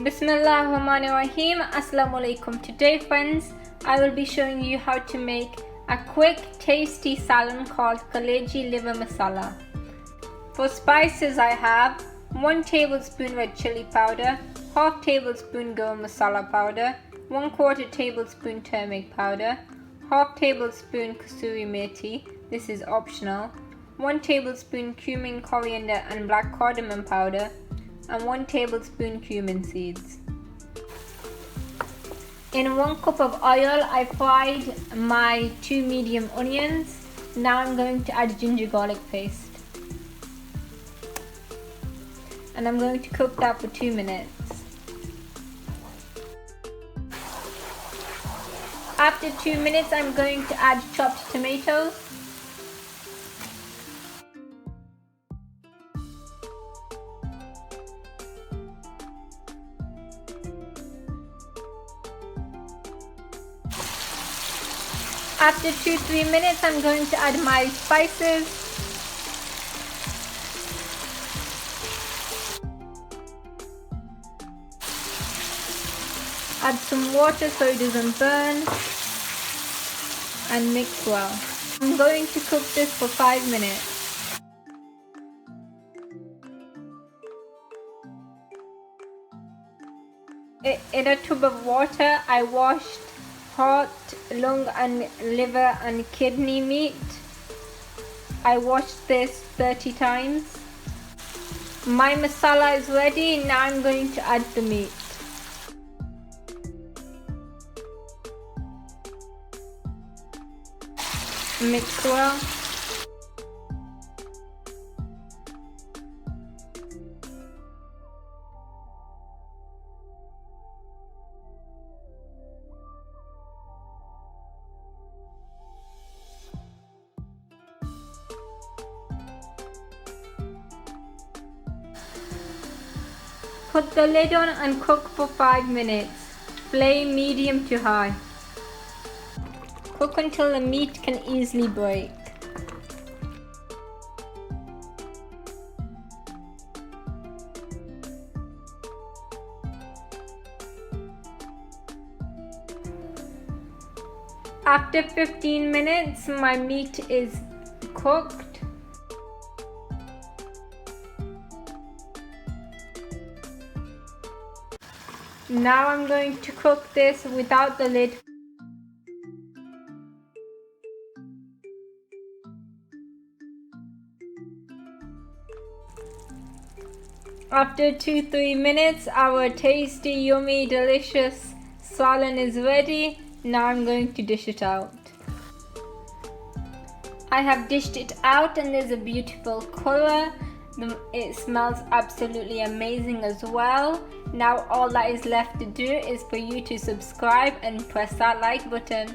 Bismillahirrahmanirrahim. Assalamu alaikum. Today friends, I will be showing you how to make a quick tasty salan called Kaleji liver masala. For spices I have 1 tablespoon red chili powder, half tablespoon garam masala powder, 1/4 tablespoon turmeric powder, half tablespoon kasuri methi, this is optional, 1 tablespoon cumin, coriander and black cardamom powder, and 1 tablespoon cumin seeds. In 1 cup of oil, I fried my 2 medium onions. Now I'm going to add ginger garlic paste. And I'm going to cook that for 2 minutes. After 2 minutes, I'm going to add chopped tomatoes. After 2-3 minutes, I'm going to add my spices. Add some water so it doesn't burn and mix well. I'm going to cook this for 5 minutes. In a tub of water, I washed heart, lung and liver and kidney meat. I washed this 30 times. My masala is ready. Now I'm going to add the meat. Mix well. Put the lid on and cook for 5 minutes. Flame medium to high. Cook until the meat can easily break. After 15 minutes, my meat is cooked. Now I'm going to cook this without the lid. After 2-3 minutes, our tasty, yummy, delicious salan is ready. Now I'm going to dish it out. I have dished it out and there's a beautiful color. It smells absolutely amazing as well. Now all that is left to do is for you to subscribe and press that like button.